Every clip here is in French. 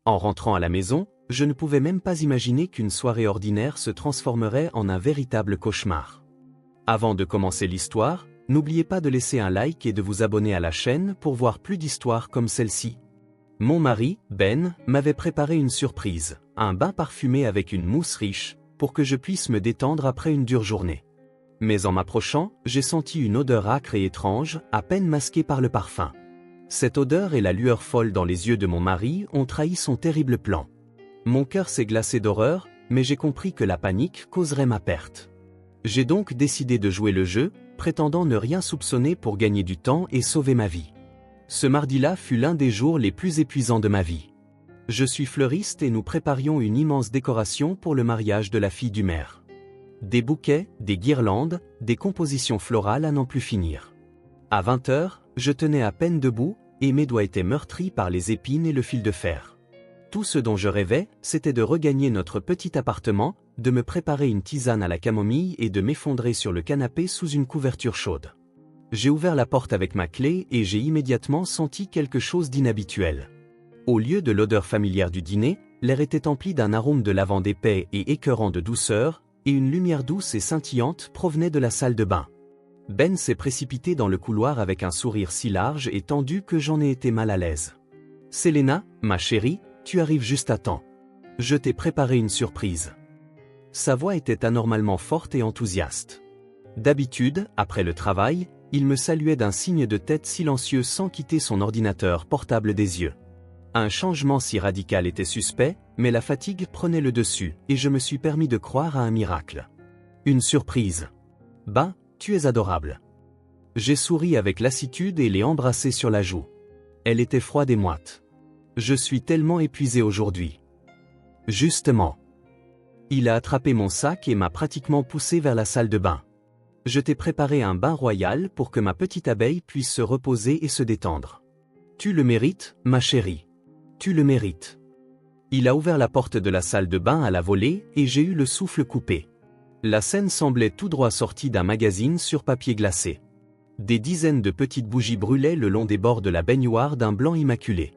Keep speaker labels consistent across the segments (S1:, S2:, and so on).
S1: En rentrant à la maison, je ne pouvais même pas imaginer qu'une soirée ordinaire se transformerait en un véritable cauchemar. Avant de commencer l'histoire, n'oubliez pas de laisser un like et de vous abonner à la chaîne pour voir plus d'histoires comme celle-ci. Mon mari, Ben, m'avait préparé une surprise, un bain parfumé avec une mousse riche, pour que je puisse me détendre après une dure journée. Mais en m'approchant, j'ai senti une odeur âcre et étrange, à peine masquée par le parfum. Cette odeur et la lueur folle dans les yeux de mon mari ont trahi son terrible plan. Mon cœur s'est glacé d'horreur, mais j'ai compris que la panique causerait ma perte. J'ai donc décidé de jouer le jeu, prétendant ne rien soupçonner pour gagner du temps et sauver ma vie. Ce mardi-là fut l'un des jours les plus épuisants de ma vie. Je suis fleuriste et nous préparions une immense décoration pour le mariage de la fille du maire. Des bouquets, des guirlandes, des compositions florales à n'en plus finir. À 20 h, je tenais à peine debout, et mes doigts étaient meurtris par les épines et le fil de fer. Tout ce dont je rêvais, c'était de regagner notre petit appartement, de me préparer une tisane à la camomille et de m'effondrer sur le canapé sous une couverture chaude. J'ai ouvert la porte avec ma clé et j'ai immédiatement senti quelque chose d'inhabituel. Au lieu de l'odeur familière du dîner, l'air était empli d'un arôme de lavande épais et écœurant de douceur, et une lumière douce et scintillante provenait de la salle de bain. Ben s'est précipité dans le couloir avec un sourire si large et tendu que j'en ai été mal à l'aise. « Selena, ma chérie, tu arrives juste à temps. Je t'ai préparé une surprise. » Sa voix était anormalement forte et enthousiaste. D'habitude, après le travail, il me saluait d'un signe de tête silencieux sans quitter son ordinateur portable des yeux. Un changement si radical était suspect, mais la fatigue prenait le dessus, et je me suis permis de croire à un miracle. Une surprise. Ben, tu es adorable. J'ai souri avec lassitude et l'ai embrassée sur la joue. Elle était froide et moite. Je suis tellement épuisé aujourd'hui. Justement. Il a attrapé mon sac et m'a pratiquement poussé vers la salle de bain. Je t'ai préparé un bain royal pour que ma petite abeille puisse se reposer et se détendre. Tu le mérites, ma chérie. Tu le mérites. Il a ouvert la porte de la salle de bain à la volée et j'ai eu le souffle coupé. La scène semblait tout droit sortie d'un magazine sur papier glacé. Des dizaines de petites bougies brûlaient le long des bords de la baignoire d'un blanc immaculé.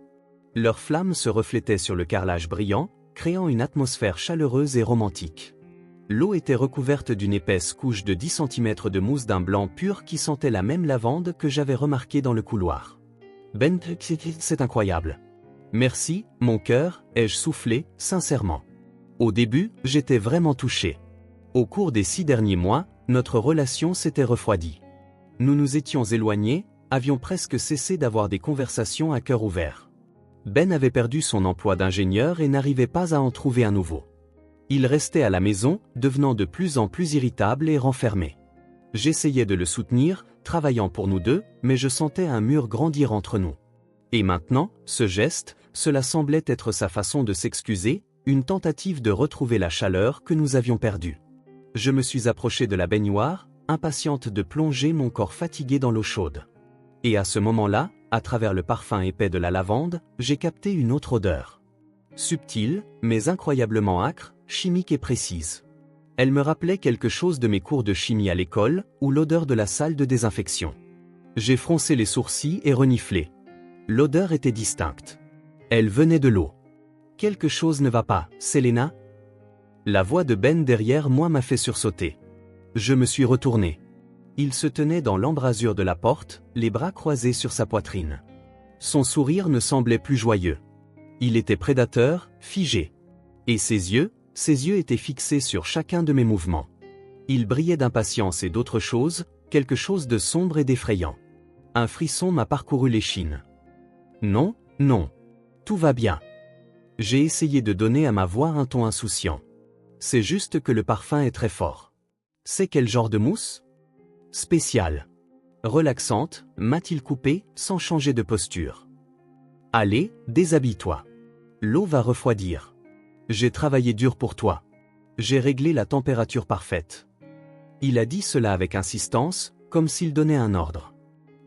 S1: Leurs flammes se reflétaient sur le carrelage brillant, créant une atmosphère chaleureuse et romantique. L'eau était recouverte d'une épaisse couche de 10 cm de mousse d'un blanc pur qui sentait la même lavande que j'avais remarquée dans le couloir. Ben, c'est incroyable. Merci, mon cœur, ai-je soufflé, sincèrement. Au début, j'étais vraiment touché. Au cours des 6 derniers mois, notre relation s'était refroidie. Nous nous étions éloignés, avions presque cessé d'avoir des conversations à cœur ouvert. Ben avait perdu son emploi d'ingénieur et n'arrivait pas à en trouver un nouveau. Il restait à la maison, devenant de plus en plus irritable et renfermé. J'essayais de le soutenir, travaillant pour nous deux, mais je sentais un mur grandir entre nous. Et maintenant, ce geste, cela semblait être sa façon de s'excuser, une tentative de retrouver la chaleur que nous avions perdue. Je me suis approché de la baignoire, impatiente de plonger mon corps fatigué dans l'eau chaude. Et à ce moment-là, à travers le parfum épais de la lavande, j'ai capté une autre odeur. Subtile, mais incroyablement âcre, chimique et précise. Elle me rappelait quelque chose de mes cours de chimie à l'école, ou l'odeur de la salle de désinfection. J'ai froncé les sourcils et reniflé. L'odeur était distincte. Elle venait de l'eau. Quelque chose ne va pas, Selena ? La voix de Ben derrière moi m'a fait sursauter. Je me suis retourné. Il se tenait dans l'embrasure de la porte, les bras croisés sur sa poitrine. Son sourire ne semblait plus joyeux. Il était prédateur, figé. Et ses yeux étaient fixés sur chacun de mes mouvements. Ils brillaient d'impatience et d'autre chose, quelque chose de sombre et d'effrayant. Un frisson m'a parcouru l'échine. Non, non. Tout va bien. J'ai essayé de donner à ma voix un ton insouciant. C'est juste que le parfum est très fort. C'est quel genre de mousse ? Spéciale. Relaxante, m'a-t-il coupé, sans changer de posture. Allez, déshabille-toi. L'eau va refroidir. J'ai travaillé dur pour toi. J'ai réglé la température parfaite. Il a dit cela avec insistance, comme s'il donnait un ordre.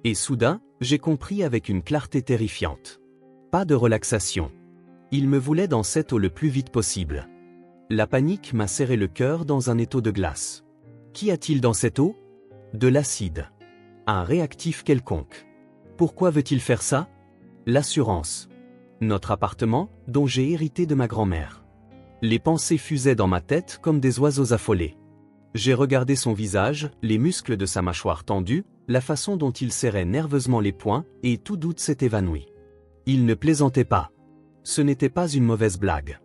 S1: Et soudain, j'ai compris avec une clarté terrifiante. Pas de relaxation. Il me voulait dans cette eau le plus vite possible. La panique m'a serré le cœur dans un étau de glace. Qu'y a-t-il dans cette eau ? De l'acide. Un réactif quelconque. Pourquoi veut-il faire ça ? L'assurance. notre appartement, dont j'ai hérité de ma grand-mère. Les pensées fusaient dans ma tête comme des oiseaux affolés. J'ai regardé son visage, les muscles de sa mâchoire tendue, la façon dont il serrait nerveusement les poings, et tout doute s'est évanoui. Il ne plaisantait pas. Ce n'était pas une mauvaise blague.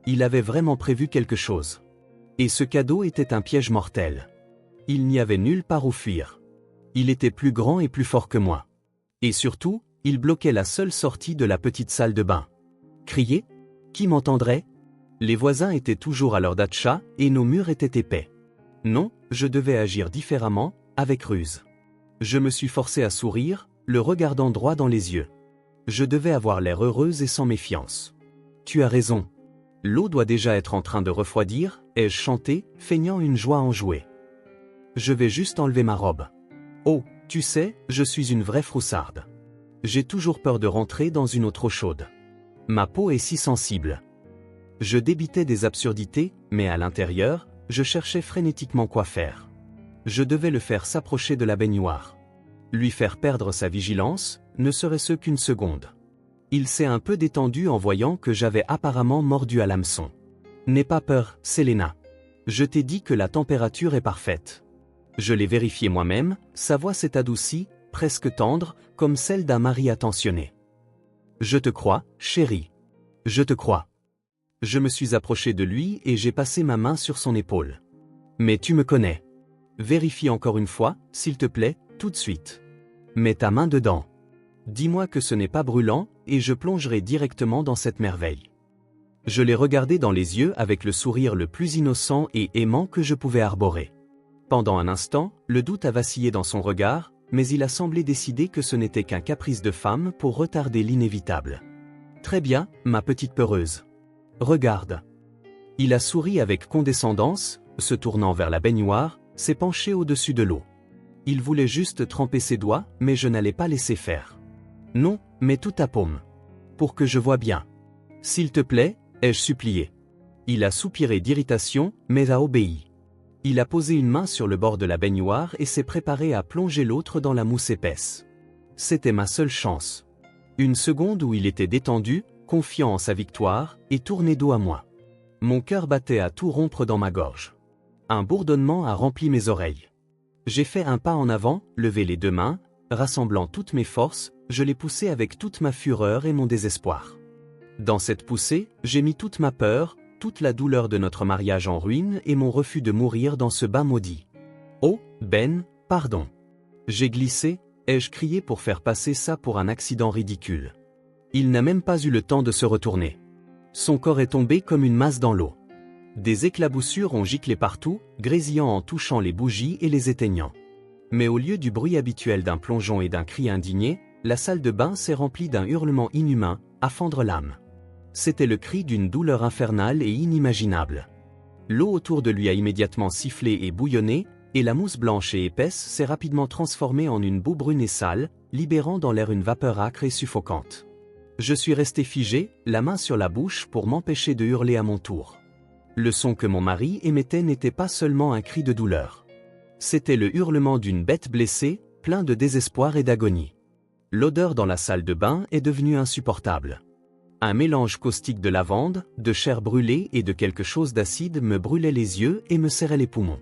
S1: Il avait vraiment prévu quelque chose. Et ce cadeau était un piège mortel. Il n'y avait nulle part où fuir. Il était plus grand et plus fort que moi. Et surtout, il bloquait la seule sortie de la petite salle de bain. Crier? Qui m'entendrait? Les voisins étaient toujours à leur datcha, et nos murs étaient épais. Non, je devais agir différemment, avec ruse. Je me suis forcé à sourire, le regardant droit dans les yeux. Je devais avoir l'air heureuse et sans méfiance. Tu as raison. L'eau doit déjà être en train de refroidir, ai-je chanté, feignant une joie enjouée. Je vais juste enlever ma robe. Oh, tu sais, je suis une vraie froussarde. J'ai toujours peur de rentrer dans une eau trop chaude. Ma peau est si sensible. Je débitais des absurdités, mais à l'intérieur, je cherchais frénétiquement quoi faire. Je devais le faire s'approcher de la baignoire. Lui faire perdre sa vigilance, ne serait-ce qu'une seconde. Il s'est un peu détendu en voyant que j'avais apparemment mordu à l'hameçon. N'aie pas peur, Selena. Je t'ai dit que la température est parfaite. Je l'ai vérifié moi-même, sa voix s'est adoucie, presque tendre, comme celle d'un mari attentionné. Je te crois, chérie. Je te crois. Je me suis approché de lui et j'ai passé ma main sur son épaule. Mais tu me connais. Vérifie encore une fois, s'il te plaît, tout de suite. Mets ta main dedans. Dis-moi que ce n'est pas brûlant, et je plongerai directement dans cette merveille. Je l'ai regardé dans les yeux avec le sourire le plus innocent et aimant que je pouvais arborer. Pendant un instant, le doute a vacillé dans son regard, mais il a semblé décider que ce n'était qu'un caprice de femme pour retarder l'inévitable. Très bien, ma petite peureuse. Regarde. Il a souri avec condescendance, se tournant vers la baignoire, s'est penché au-dessus de l'eau. Il voulait juste tremper ses doigts, mais je n'allais pas laisser faire. Non, mais tout à paume. Pour que je voie bien. S'il te plaît, ai-je supplié. Il a soupiré d'irritation, mais a obéi. Il a posé une main sur le bord de la baignoire et s'est préparé à plonger l'autre dans la mousse épaisse. C'était ma seule chance. Une seconde où il était détendu, confiant en sa victoire, et tourné dos à moi. Mon cœur battait à tout rompre dans ma gorge. Un bourdonnement a rempli mes oreilles. J'ai fait un pas en avant, levé les deux mains, rassemblant toutes mes forces, je l'ai poussé avec toute ma fureur et mon désespoir. Dans cette poussée, j'ai mis toute ma peur, toute la douleur de notre mariage en ruine et mon refus de mourir dans ce bain maudit. Oh, Ben, pardon. J'ai glissé, ai-je crié pour faire passer ça pour un accident ridicule. Il n'a même pas eu le temps de se retourner. Son corps est tombé comme une masse dans l'eau. Des éclaboussures ont giclé partout, grésillant en touchant les bougies et les éteignant. Mais au lieu du bruit habituel d'un plongeon et d'un cri indigné, la salle de bain s'est remplie d'un hurlement inhumain, à fendre l'âme. C'était le cri d'une douleur infernale et inimaginable. L'eau autour de lui a immédiatement sifflé et bouillonné, et la mousse blanche et épaisse s'est rapidement transformée en une boue brune et sale, libérant dans l'air une vapeur âcre et suffocante. Je suis resté figé, la main sur la bouche pour m'empêcher de hurler à mon tour. Le son que mon mari émettait n'était pas seulement un cri de douleur. C'était le hurlement d'une bête blessée, plein de désespoir et d'agonie. L'odeur dans la salle de bain est devenue insupportable. Un mélange caustique de lavande, de chair brûlée et de quelque chose d'acide me brûlait les yeux et me serrait les poumons.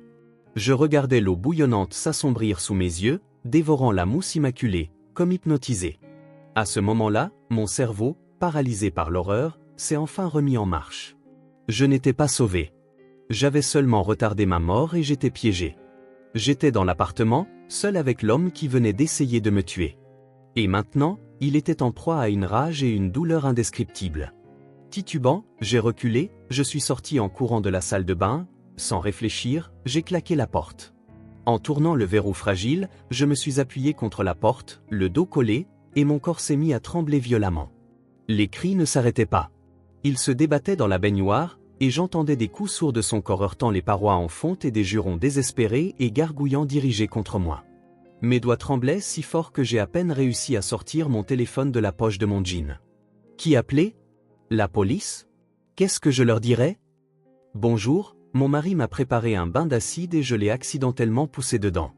S1: Je regardais l'eau bouillonnante s'assombrir sous mes yeux, dévorant la mousse immaculée, comme hypnotisé. À ce moment-là, mon cerveau, paralysé par l'horreur, s'est enfin remis en marche. Je n'étais pas sauvé. J'avais seulement retardé ma mort et j'étais piégé. J'étais dans l'appartement, seul avec l'homme qui venait d'essayer de me tuer. Et maintenant, il était en proie à une rage et une douleur indescriptibles. Titubant, j'ai reculé, je suis sorti en courant de la salle de bain, sans réfléchir, j'ai claqué la porte. En tournant le verrou fragile, je me suis appuyé contre la porte, le dos collé, et mon corps s'est mis à trembler violemment. Les cris ne s'arrêtaient pas. Il se débattait dans la baignoire, et j'entendais des coups sourds de son corps heurtant les parois en fonte et des jurons désespérés et gargouillants dirigés contre moi. Mes doigts tremblaient si fort que j'ai à peine réussi à sortir mon téléphone de la poche de mon jean. Qui appelait? La police? Qu'est-ce que je leur dirais? Bonjour, mon mari m'a préparé un bain d'acide et je l'ai accidentellement poussé dedans.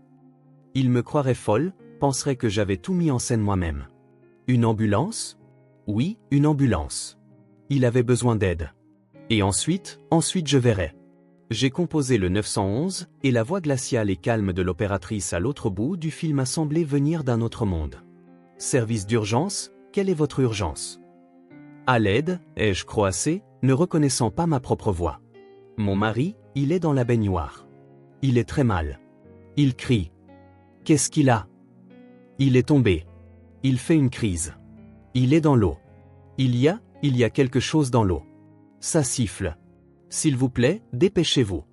S1: Il me croirait folle, penserait que j'avais tout mis en scène moi-même. Une ambulance? Oui, une ambulance. Il avait besoin d'aide. Et ensuite je verrai. J'ai composé le 911, et la voix glaciale et calme de l'opératrice à l'autre bout du fil m'a semblé venir d'un autre monde. Service d'urgence, quelle est votre urgence? À l'aide, ai-je croassé, ne reconnaissant pas ma propre voix. Mon mari, il est dans la baignoire. Il est très mal. Il crie. Qu'est-ce qu'il a? Il est tombé. Il fait une crise. Il est dans l'eau. Il y a quelque chose dans l'eau. Ça siffle. S'il vous plaît, dépêchez-vous.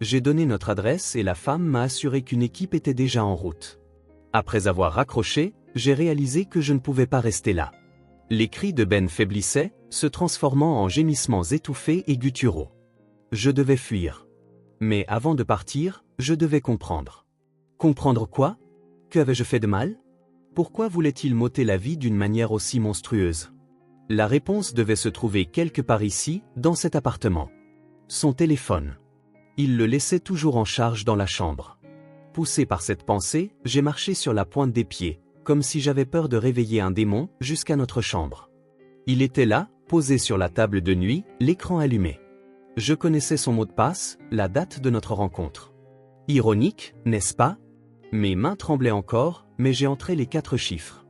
S1: J'ai donné notre adresse et la femme m'a assuré qu'une équipe était déjà en route. Après avoir raccroché, j'ai réalisé que je ne pouvais pas rester là. Les cris de Ben faiblissaient, se transformant en gémissements étouffés et gutturaux. Je devais fuir. Mais avant de partir, je devais comprendre. Comprendre quoi? Qu'avais-je fait de mal? Pourquoi voulait-il m'ôter la vie d'une manière aussi monstrueuse? La réponse devait se trouver quelque part ici, dans cet appartement. Son téléphone. Il le laissait toujours en charge dans la chambre. Poussé par cette pensée, j'ai marché sur la pointe des pieds, comme si j'avais peur de réveiller un démon, jusqu'à notre chambre. Il était là, posé sur la table de nuit, l'écran allumé. Je connaissais son mot de passe, la date de notre rencontre. Ironique, n'est-ce pas? Mes mains tremblaient encore, mais j'ai entré les 4 chiffres.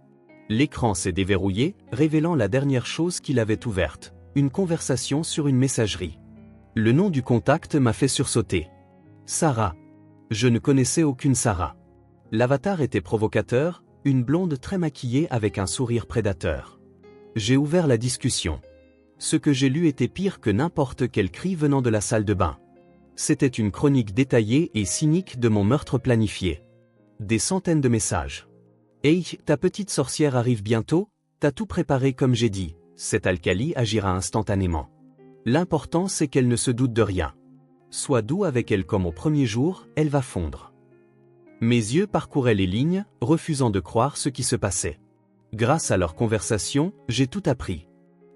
S1: L'écran s'est déverrouillé, révélant la dernière chose qu'il avait ouverte, une conversation sur une messagerie. Le nom du contact m'a fait sursauter. Sarah. Je ne connaissais aucune Sarah. L'avatar était provocateur, une blonde très maquillée avec un sourire prédateur. J'ai ouvert la discussion. Ce que j'ai lu était pire que n'importe quel cri venant de la salle de bain. C'était une chronique détaillée et cynique de mon meurtre planifié. Des centaines de messages. Hey, ta petite sorcière arrive bientôt, t'as tout préparé comme j'ai dit, cette alcali agira instantanément. L'important c'est qu'elle ne se doute de rien. Sois doux avec elle comme au premier jour, elle va fondre. Mes yeux parcouraient les lignes, refusant de croire ce qui se passait. Grâce à leur conversation, j'ai tout appris.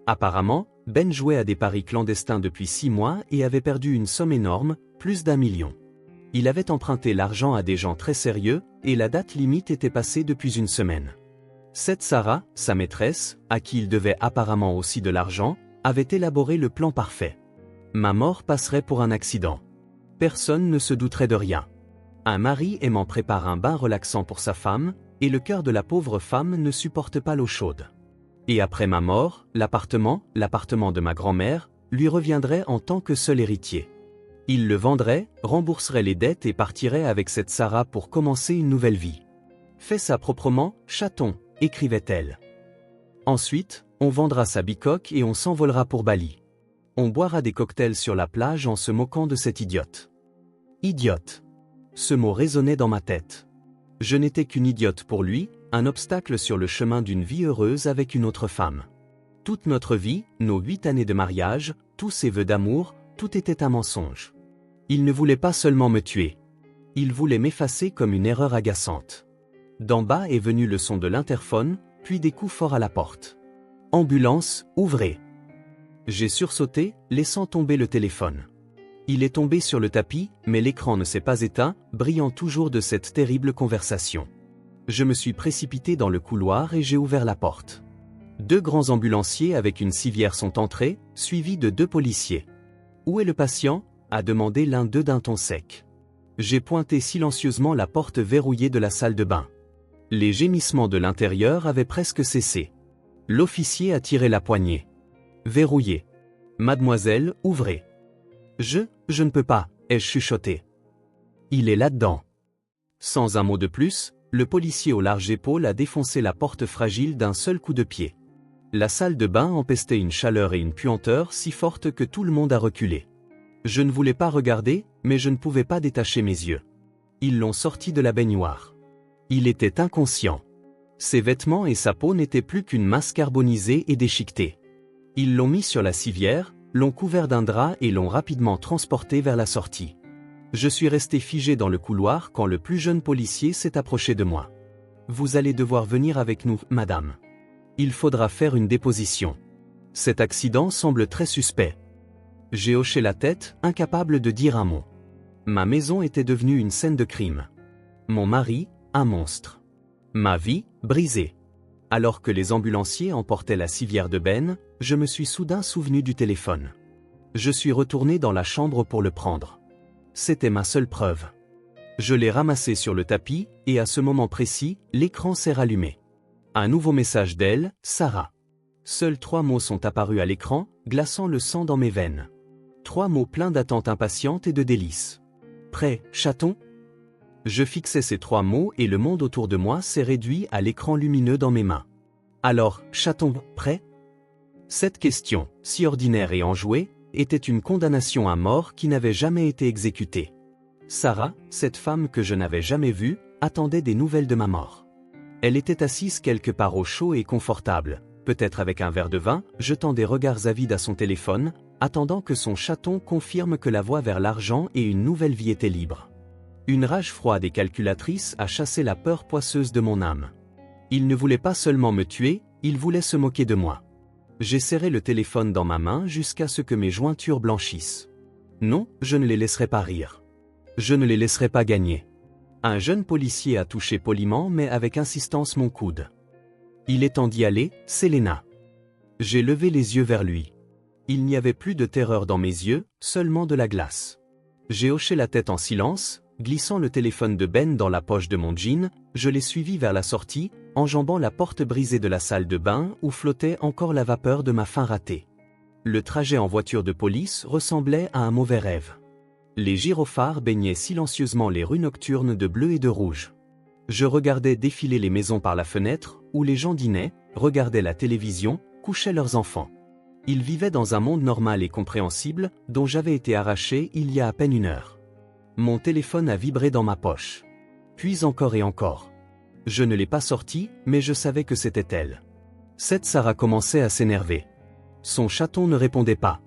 S1: Apparemment, Ben jouait à des paris clandestins depuis 6 mois et avait perdu une somme énorme, plus d'1 million. Il avait emprunté l'argent à des gens très sérieux, et la date limite était passée depuis une semaine. Cette Sarah, sa maîtresse, à qui il devait apparemment aussi de l'argent, avait élaboré le plan parfait. Ma mort passerait pour un accident. Personne ne se douterait de rien. Un mari aimant prépare un bain relaxant pour sa femme, et le cœur de la pauvre femme ne supporte pas l'eau chaude. Et après ma mort, l'appartement de ma grand-mère, lui reviendrait en tant que seul héritier. Il le vendrait, rembourserait les dettes et partirait avec cette Sarah pour commencer une nouvelle vie. Fais ça proprement, chaton, écrivait-elle. Ensuite, on vendra sa bicoque et on s'envolera pour Bali. On boira des cocktails sur la plage en se moquant de cette idiote. Idiote. Ce mot résonnait dans ma tête. Je n'étais qu'une idiote pour lui, un obstacle sur le chemin d'une vie heureuse avec une autre femme. Toute notre vie, nos 8 années de mariage, tous ses vœux d'amour, tout était un mensonge. Il ne voulait pas seulement me tuer. Il voulait m'effacer comme une erreur agaçante. D'en bas est venu le son de l'interphone, puis des coups forts à la porte. Ambulance, ouvrez. J'ai sursauté, laissant tomber le téléphone. Il est tombé sur le tapis, mais l'écran ne s'est pas éteint, brillant toujours de cette terrible conversation. Je me suis précipité dans le couloir et j'ai ouvert la porte. 2 grands ambulanciers avec une civière sont entrés, suivis de 2 policiers. « Où est le patient ?» a demandé l'un d'eux d'un ton sec. J'ai pointé silencieusement la porte verrouillée de la salle de bain. Les gémissements de l'intérieur avaient presque cessé. L'officier a tiré la poignée. Verrouillé. Mademoiselle, ouvrez. Je ne peux pas, ai-je chuchoté. Il est là-dedans. Sans un mot de plus, le policier aux larges épaules a défoncé la porte fragile d'un seul coup de pied. La salle de bain empestait une chaleur et une puanteur si forte que tout le monde a reculé. Je ne voulais pas regarder, mais je ne pouvais pas détacher mes yeux. Ils l'ont sorti de la baignoire. Il était inconscient. Ses vêtements et sa peau n'étaient plus qu'une masse carbonisée et déchiquetée. Ils l'ont mis sur la civière, l'ont couvert d'un drap et l'ont rapidement transporté vers la sortie. Je suis resté figé dans le couloir quand le plus jeune policier s'est approché de moi. « Vous allez devoir venir avec nous, madame. Il faudra faire une déposition. Cet accident semble très suspect. » J'ai hoché la tête, incapable de dire un mot. Ma maison était devenue une scène de crime. Mon mari, un monstre. Ma vie, brisée. Alors que les ambulanciers emportaient la civière de Ben, je me suis soudain souvenu du téléphone. Je suis retourné dans la chambre pour le prendre. C'était ma seule preuve. Je l'ai ramassé sur le tapis, et à ce moment précis, l'écran s'est rallumé. Un nouveau message d'elle, Sarah. Seuls 3 mots sont apparus à l'écran, glaçant le sang dans mes veines. 3 mots pleins d'attente impatiente et de délices. Prêt, chaton? Je fixais ces 3 mots et le monde autour de moi s'est réduit à l'écran lumineux dans mes mains. Alors, chaton, prêt? Cette question, si ordinaire et enjouée, était une condamnation à mort qui n'avait jamais été exécutée. Sarah, cette femme que je n'avais jamais vue, attendait des nouvelles de ma mort. Elle était assise quelque part au chaud et confortable, peut-être avec un verre de vin, jetant des regards avides à son téléphone, attendant que son chaton confirme que la voie vers l'argent et une nouvelle vie était libre. Une rage froide et calculatrice a chassé la peur poisseuse de mon âme. Il ne voulait pas seulement me tuer, il voulait se moquer de moi. J'ai serré le téléphone dans ma main jusqu'à ce que mes jointures blanchissent. Non, je ne les laisserai pas rire. Je ne les laisserai pas gagner. Un jeune policier a touché poliment mais avec insistance mon coude. Il est temps d'y aller, Selena. J'ai levé les yeux vers lui. Il n'y avait plus de terreur dans mes yeux, seulement de la glace. J'ai hoché la tête en silence. Glissant le téléphone de Ben dans la poche de mon jean, je l'ai suivi vers la sortie, enjambant la porte brisée de la salle de bain où flottait encore la vapeur de ma faim ratée. Le trajet en voiture de police ressemblait à un mauvais rêve. Les gyrophares baignaient silencieusement les rues nocturnes de bleu et de rouge. Je regardais défiler les maisons par la fenêtre, où les gens dînaient, regardaient la télévision, couchaient leurs enfants. Ils vivaient dans un monde normal et compréhensible, dont j'avais été arraché il y a à peine 1 heure. Mon téléphone a vibré dans ma poche. Puis encore et encore. Je ne l'ai pas sorti, mais je savais que c'était elle. Cette Sarah commençait à s'énerver. Son chaton ne répondait pas.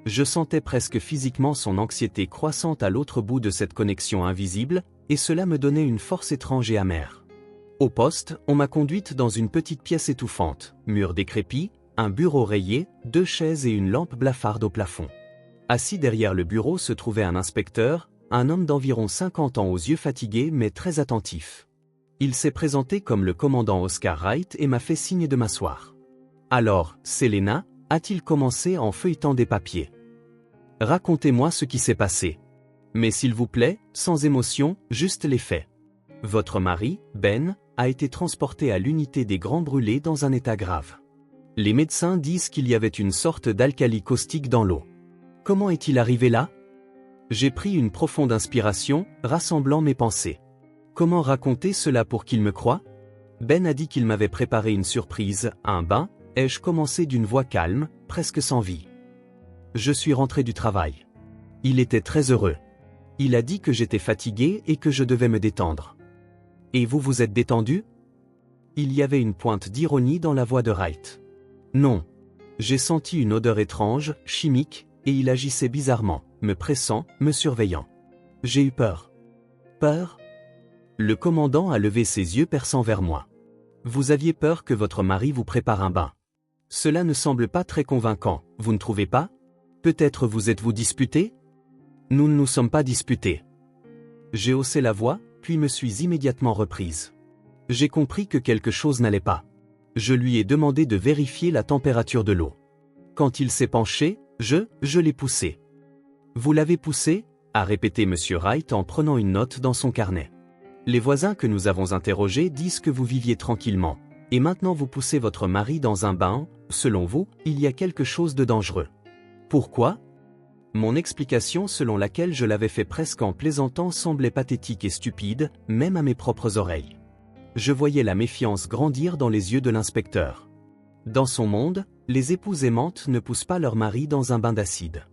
S1: Je sentais presque physiquement son anxiété croissante à l'autre bout de cette connexion invisible, et cela me donnait une force étrange et amère. Au poste, on m'a conduite dans une petite pièce étouffante, mur décrépit, un bureau rayé, 2 chaises et une lampe blafarde au plafond. Assis derrière le bureau se trouvait un inspecteur, un homme d'environ 50 ans aux yeux fatigués mais très attentifs. Il s'est présenté comme le commandant Oscar Wright et m'a fait signe de m'asseoir. Alors, Selena, a-t-il commencé en feuilletant des papiers. Racontez-moi ce qui s'est passé. Mais s'il vous plaît, sans émotion, juste les faits. Votre mari, Ben, a été transporté à l'unité des Grands Brûlés dans un état grave. Les médecins disent qu'il y avait une sorte d'alcali caustique dans l'eau. Comment est-il arrivé là? J'ai pris une profonde inspiration, rassemblant mes pensées. Comment raconter cela pour qu'il me croie? Ben a dit qu'il m'avait préparé une surprise, un bain, ai-je commencé d'une voix calme, presque sans vie. Je suis rentré du travail. Il était très heureux. Il a dit que j'étais fatigué et que je devais me détendre. Et vous vous êtes détendu? Il y avait une pointe d'ironie dans la voix de Wright. Non. J'ai senti une odeur étrange, chimique, et il agissait bizarrement, me pressant, me surveillant. J'ai eu peur. Peur? Le commandant a levé ses yeux perçants vers moi. Vous aviez peur que votre mari vous prépare un bain. Cela ne semble pas très convaincant, vous ne trouvez pas? Peut-être vous êtes-vous disputé? Nous ne nous sommes pas disputés. J'ai haussé la voix, puis me suis immédiatement reprise. J'ai compris que quelque chose n'allait pas. Je lui ai demandé de vérifier la température de l'eau. Quand il s'est penché, je l'ai poussé. Vous l'avez poussé? A répété M. Wright en prenant une note dans son carnet. Les voisins que nous avons interrogés disent que vous viviez tranquillement. Et maintenant vous poussez votre mari dans un bain, selon vous, il y a quelque chose de dangereux. Pourquoi? Mon explication selon laquelle je l'avais fait presque en plaisantant semblait pathétique et stupide, même à mes propres oreilles. Je voyais la méfiance grandir dans les yeux de l'inspecteur. Dans son monde, les épouses aimantes ne poussent pas leur mari dans un bain d'acide.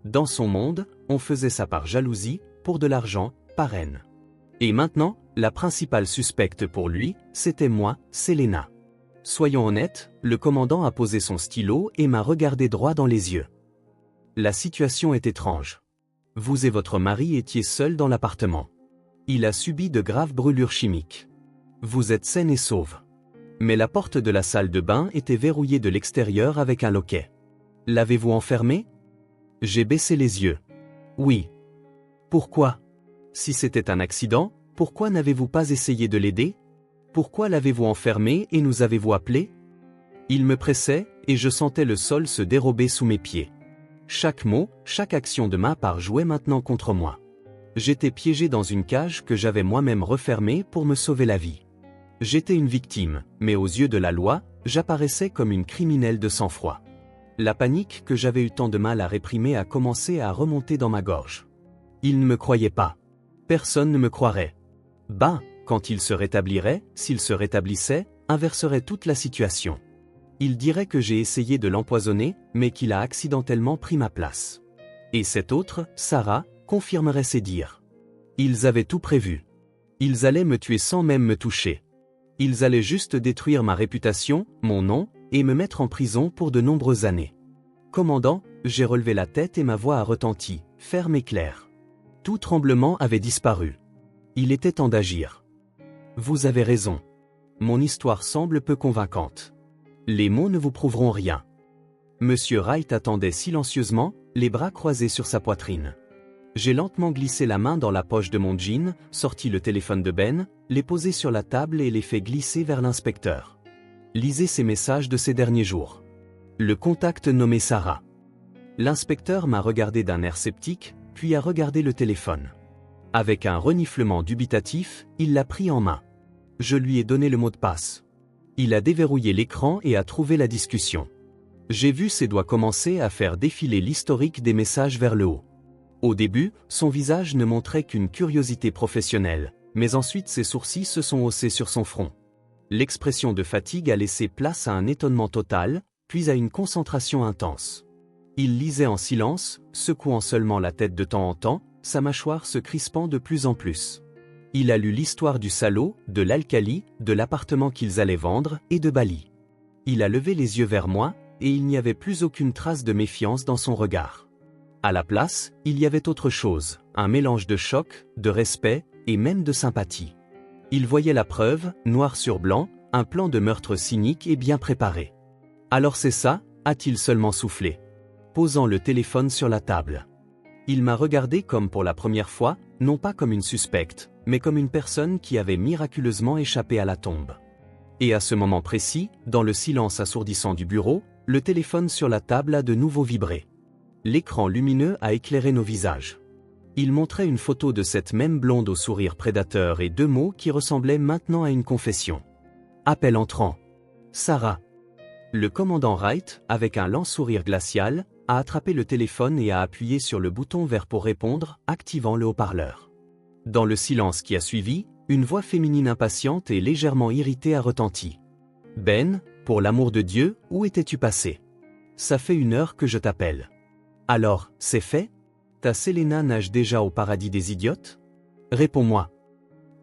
S1: Dans son monde, on faisait ça par jalousie, pour de l'argent, par haine. Et maintenant, la principale suspecte pour lui, c'était moi, Selena. Soyons honnêtes, le commandant a posé son stylo et m'a regardé droit dans les yeux. La situation est étrange. Vous et votre mari étiez seuls dans l'appartement. Il a subi de graves brûlures chimiques. Vous êtes saine et sauve. Mais la porte de la salle de bain était verrouillée de l'extérieur avec un loquet. L'avez-vous enfermé? J'ai baissé les yeux. Oui. Pourquoi? Si c'était un accident, pourquoi n'avez-vous pas essayé de l'aider? Pourquoi l'avez-vous enfermé et nous avez-vous appelé? Il me pressait, et je sentais le sol se dérober sous mes pieds. Chaque mot, chaque action de ma part jouait maintenant contre moi. J'étais piégé dans une cage que j'avais moi-même refermée pour me sauver la vie. J'étais une victime, mais aux yeux de la loi, j'apparaissais comme une criminelle de sang-froid. La panique que j'avais eu tant de mal à réprimer a commencé à remonter dans ma gorge. Il ne me croyait pas. Personne ne me croirait. Ben, quand il se rétablirait, s'il se rétablissait, inverserait toute la situation. Il dirait que j'ai essayé de l'empoisonner, mais qu'il a accidentellement pris ma place. Et cette autre, Sarah, confirmerait ses dires. Ils avaient tout prévu. Ils allaient me tuer sans même me toucher. Ils allaient juste détruire ma réputation, mon nom, et me mettre en prison pour de nombreuses années. Commandant, j'ai relevé la tête et ma voix a retenti, ferme et claire. Tout tremblement avait disparu. Il était temps d'agir. Vous avez raison. Mon histoire semble peu convaincante. Les mots ne vous prouveront rien. Monsieur Wright attendait silencieusement, les bras croisés sur sa poitrine. J'ai lentement glissé la main dans la poche de mon jean, sorti le téléphone de Ben, l'ai posé sur la table et l'ai fait glisser vers l'inspecteur. Lisez ces messages de ces derniers jours. Le contact nommé Sarah. L'inspecteur m'a regardé d'un air sceptique, puis a regardé le téléphone. Avec un reniflement dubitatif, il l'a pris en main. Je lui ai donné le mot de passe. Il a déverrouillé l'écran et a trouvé la discussion. J'ai vu ses doigts commencer à faire défiler l'historique des messages vers le haut. Au début, son visage ne montrait qu'une curiosité professionnelle, mais ensuite ses sourcils se sont haussés sur son front. L'expression de fatigue a laissé place à un étonnement total, puis à une concentration intense. Il lisait en silence, secouant seulement la tête de temps en temps, sa mâchoire se crispant de plus en plus. Il a lu l'histoire du salaud, de l'Alcali, de l'appartement qu'ils allaient vendre, et de Bali. Il a levé les yeux vers moi, et il n'y avait plus aucune trace de méfiance dans son regard. À la place, il y avait autre chose, un mélange de choc, de respect, et même de sympathie. Il voyait la preuve, noir sur blanc, un plan de meurtre cynique et bien préparé. Alors c'est ça, a-t-il seulement soufflé, posant le téléphone sur la table. Il m'a regardé comme pour la première fois, non pas comme une suspecte, mais comme une personne qui avait miraculeusement échappé à la tombe. Et à ce moment précis, dans le silence assourdissant du bureau, le téléphone sur la table a de nouveau vibré. L'écran lumineux a éclairé nos visages. Il montrait une photo de cette même blonde au sourire prédateur et 2 mots qui ressemblaient maintenant à une confession. Appel entrant. Sarah. Le commandant Wright, avec un lent sourire glacial, a attrapé le téléphone et a appuyé sur le bouton vert pour répondre, activant le haut-parleur. Dans le silence qui a suivi, une voix féminine impatiente et légèrement irritée a retenti. « Ben, pour l'amour de Dieu, où étais-tu passé? Ça fait 1 heure que je t'appelle. Alors, c'est fait? Ta Selena nage déjà au paradis des idiotes? Réponds-moi. »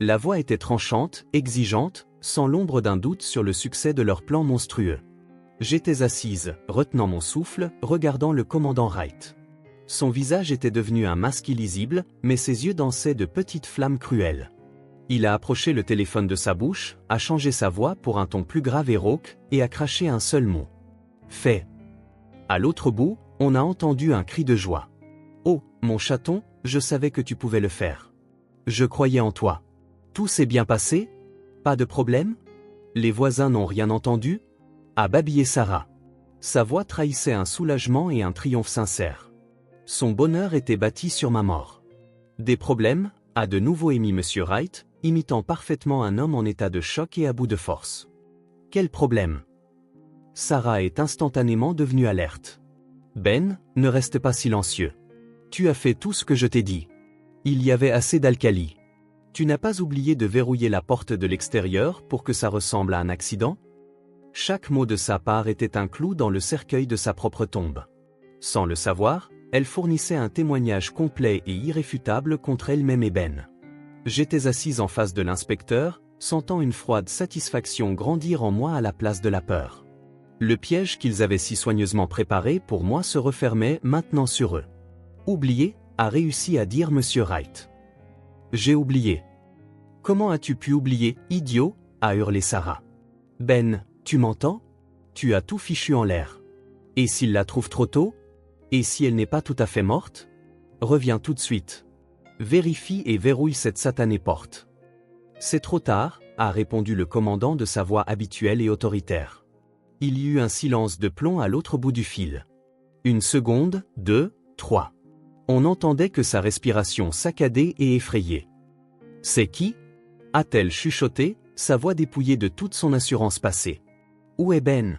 S1: La voix était tranchante, exigeante, sans l'ombre d'un doute sur le succès de leur plan monstrueux. J'étais assise, retenant mon souffle, regardant le commandant Wright. Son visage était devenu un masque illisible, mais ses yeux dansaient de petites flammes cruelles. Il a approché le téléphone de sa bouche, a changé sa voix pour un ton plus grave et rauque, et a craché un seul mot. Fait. À l'autre bout, on a entendu un cri de joie. Oh, mon chaton, je savais que tu pouvais le faire. Je croyais en toi. Tout s'est bien passé? Pas de problème? Les voisins n'ont rien entendu? A babillé Sarah. Sa voix trahissait un soulagement et un triomphe sincère. Son bonheur était bâti sur ma mort. Des problèmes? A de nouveau émis Monsieur Wright, imitant parfaitement un homme en état de choc et à bout de force. Quel problème? Sarah est instantanément devenue alerte. Ben, ne reste pas silencieux. Tu as fait tout ce que je t'ai dit. Il y avait assez d'alcali. Tu n'as pas oublié de verrouiller la porte de l'extérieur pour que ça ressemble à un accident? Chaque mot de sa part était un clou dans le cercueil de sa propre tombe. Sans le savoir, elle fournissait un témoignage complet et irréfutable contre elle-même et Ben. J'étais assise en face de l'inspecteur, sentant une froide satisfaction grandir en moi à la place de la peur. Le piège qu'ils avaient si soigneusement préparé pour moi se refermait maintenant sur eux. « Oublié » a réussi à dire Monsieur Wright. « J'ai oublié. »« Comment as-tu pu oublier, idiot » a hurlé Sarah. « Ben, tu m'entends? Tu as tout fichu en l'air. Et s'il la trouve trop tôt? Et si elle n'est pas tout à fait morte? Reviens tout de suite. Vérifie et verrouille cette satanée porte. C'est trop tard, a répondu le commandant de sa voix habituelle et autoritaire. Il y eut un silence de plomb à l'autre bout du fil. 1 seconde, 2, 3. On n'entendait que sa respiration saccadée et effrayée. « C'est qui » a-t-elle chuchoté, sa voix dépouillée de toute son assurance passée. « Où est Ben ?»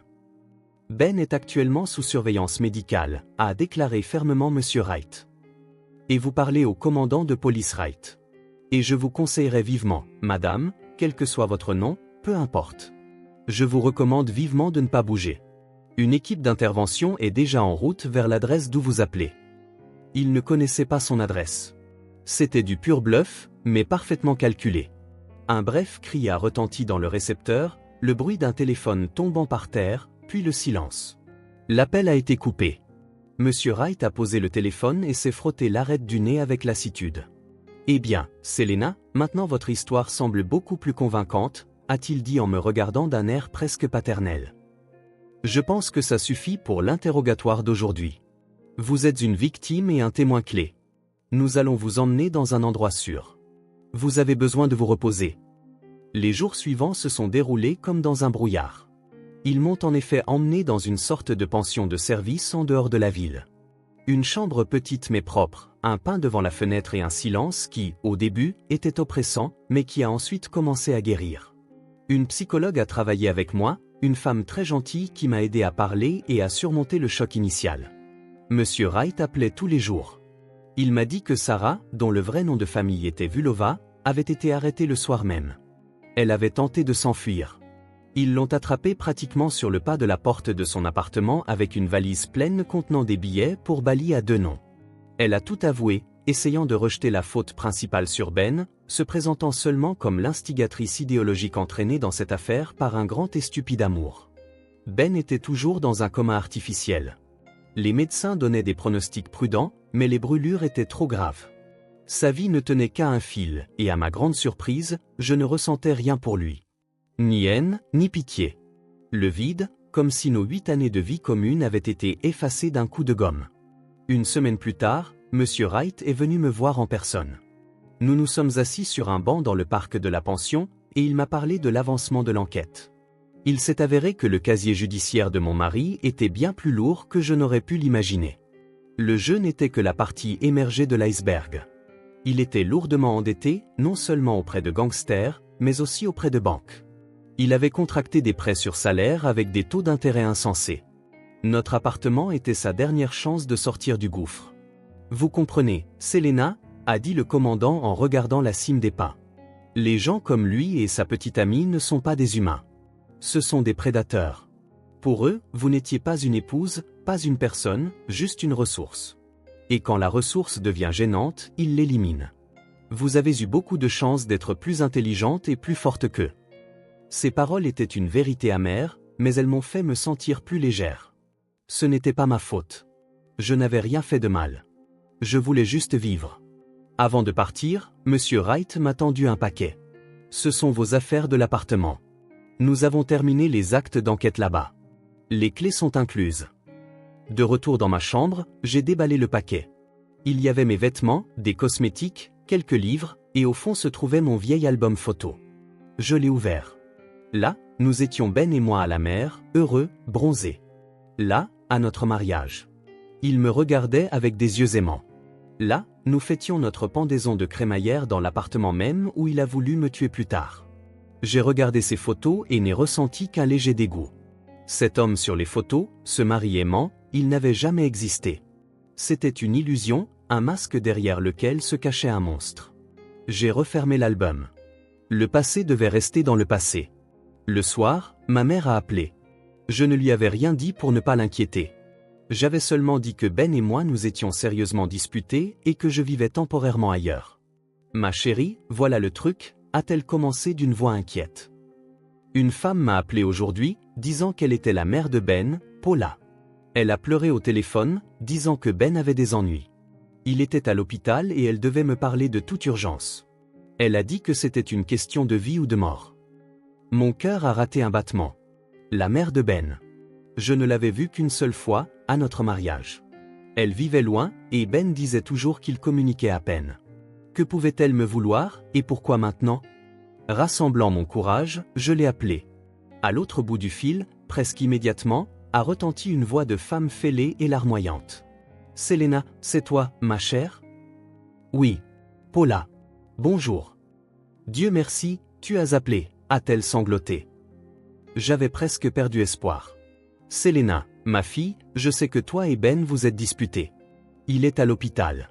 S1: « Ben est actuellement sous surveillance médicale, a déclaré fermement M. Wright. Et vous parlez au commandant de police Wright. Et je vous conseillerais vivement, madame, quel que soit votre nom, peu importe. Je vous recommande vivement de ne pas bouger. Une équipe d'intervention est déjà en route vers l'adresse d'où vous appelez. » Il ne connaissait pas son adresse. C'était du pur bluff, mais parfaitement calculé. Un bref cri a retenti dans le récepteur, le bruit d'un téléphone tombant par terre, puis le silence. L'appel a été coupé. Monsieur Wright a posé le téléphone et s'est frotté l'arête du nez avec lassitude. « Eh bien, Selena, maintenant votre histoire semble beaucoup plus convaincante, a-t-il dit en me regardant d'un air presque paternel. Je pense que ça suffit pour l'interrogatoire d'aujourd'hui. Vous êtes une victime et un témoin clé. Nous allons vous emmener dans un endroit sûr. Vous avez besoin de vous reposer. » Les jours suivants se sont déroulés comme dans un brouillard. Ils m'ont en effet emmené dans une sorte de pension de service en dehors de la ville. Une chambre petite mais propre, un pain devant la fenêtre et un silence qui, au début, était oppressant, mais qui a ensuite commencé à guérir. Une psychologue a travaillé avec moi, une femme très gentille qui m'a aidé à parler et à surmonter le choc initial. Monsieur Wright appelait tous les jours. Il m'a dit que Sarah, dont le vrai nom de famille était Vulova, avait été arrêtée le soir même. Elle avait tenté de s'enfuir. Ils l'ont attrapée pratiquement sur le pas de la porte de son appartement avec une valise pleine contenant des billets pour Bali à 2 noms. Elle a tout avoué, essayant de rejeter la faute principale sur Ben, se présentant seulement comme l'instigatrice idéologique entraînée dans cette affaire par un grand et stupide amour. Ben était toujours dans un coma artificiel. Les médecins donnaient des pronostics prudents, mais les brûlures étaient trop graves. Sa vie ne tenait qu'à un fil, et à ma grande surprise, je ne ressentais rien pour lui. Ni haine, ni pitié. Le vide, comme si nos 8 années de vie commune avaient été effacées d'un coup de gomme. Une semaine plus tard, M. Wright est venu me voir en personne. Nous nous sommes assis sur un banc dans le parc de la pension, et il m'a parlé de l'avancement de l'enquête. Il s'est avéré que le casier judiciaire de mon mari était bien plus lourd que je n'aurais pu l'imaginer. Le jeu n'était que la partie émergée de l'iceberg. Il était lourdement endetté, non seulement auprès de gangsters, mais aussi auprès de banques. Il avait contracté des prêts sur salaire avec des taux d'intérêt insensés. Notre appartement était sa dernière chance de sortir du gouffre. Vous comprenez, Selena, a dit le commandant en regardant la cime des pins. Les gens comme lui et sa petite amie ne sont pas des humains. Ce sont des prédateurs. Pour eux, vous n'étiez pas une épouse, pas une personne, juste une ressource. Et quand la ressource devient gênante, ils l'éliminent. Vous avez eu beaucoup de chance d'être plus intelligente et plus forte qu'eux. Ces paroles étaient une vérité amère, mais elles m'ont fait me sentir plus légère. Ce n'était pas ma faute. Je n'avais rien fait de mal. Je voulais juste vivre. Avant de partir, M. Wright m'a tendu un paquet. Ce sont vos affaires de l'appartement. Nous avons terminé les actes d'enquête là-bas. Les clés sont incluses. De retour dans ma chambre, j'ai déballé le paquet. Il y avait mes vêtements, des cosmétiques, quelques livres, et au fond se trouvait mon vieil album photo. Je l'ai ouvert. Là, nous étions Ben et moi à la mer, heureux, bronzés. Là, à notre mariage. Il me regardait avec des yeux aimants. Là, nous fêtions notre pendaison de crémaillère dans l'appartement même où il a voulu me tuer plus tard. J'ai regardé ces photos et n'ai ressenti qu'un léger dégoût. Cet homme sur les photos, ce mari aimant, il n'avait jamais existé. C'était une illusion, un masque derrière lequel se cachait un monstre. J'ai refermé l'album. Le passé devait rester dans le passé. Le soir, ma mère a appelé. Je ne lui avais rien dit pour ne pas l'inquiéter. J'avais seulement dit que Ben et moi nous étions sérieusement disputés et que je vivais temporairement ailleurs. Ma chérie, voilà le truc, a-t-elle commencé d'une voix inquiète. Une femme m'a appelé aujourd'hui, disant qu'elle était la mère de Ben, Paula. Elle a pleuré au téléphone, disant que Ben avait des ennuis. Il était à l'hôpital et elle devait me parler de toute urgence. Elle a dit que c'était une question de vie ou de mort. Mon cœur a raté un battement. La mère de Ben. Je ne l'avais vue qu'une seule fois, à notre mariage. Elle vivait loin, et Ben disait toujours qu'il communiquait à peine. Que pouvait-elle me vouloir, et pourquoi maintenant? Rassemblant mon courage, je l'ai appelé. À l'autre bout du fil, presque immédiatement, a retenti une voix de femme fêlée et larmoyante. « Selena, c'est toi, ma chère ?» « Oui. Paula. Bonjour. »« Dieu merci, tu as appelé, » a-t-elle sangloté. J'avais presque perdu espoir. « Selena, ma fille, je sais que toi et Ben vous êtes disputés. Il est à l'hôpital.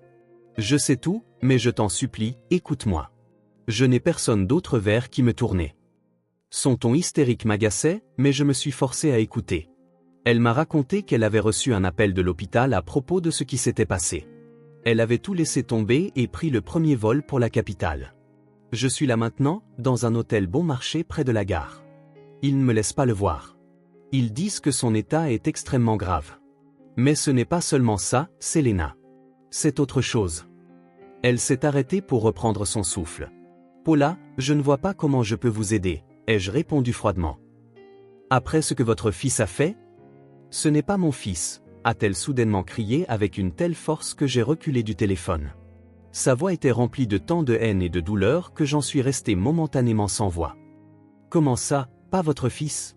S1: Je sais tout, mais je t'en supplie, écoute-moi. Je n'ai personne d'autre vers qui me tourner. » Son ton hystérique m'agaçait, mais je me suis forcé à écouter. Elle m'a raconté qu'elle avait reçu un appel de l'hôpital à propos de ce qui s'était passé. Elle avait tout laissé tomber et pris le premier vol pour la capitale. Je suis là maintenant, dans un hôtel bon marché près de la gare. Ils ne me laissent pas le voir. Ils disent que son état est extrêmement grave. Mais ce n'est pas seulement ça, Selena. C'est autre chose. Elle s'est arrêtée pour reprendre son souffle. « Paula, je ne vois pas comment je peux vous aider », ai-je répondu froidement. « Après ce que votre fils a fait ? » « Ce n'est pas mon fils », a-t-elle soudainement crié avec une telle force que j'ai reculé du téléphone. Sa voix était remplie de tant de haine et de douleur que j'en suis resté momentanément sans voix. « Comment ça, pas votre fils ?»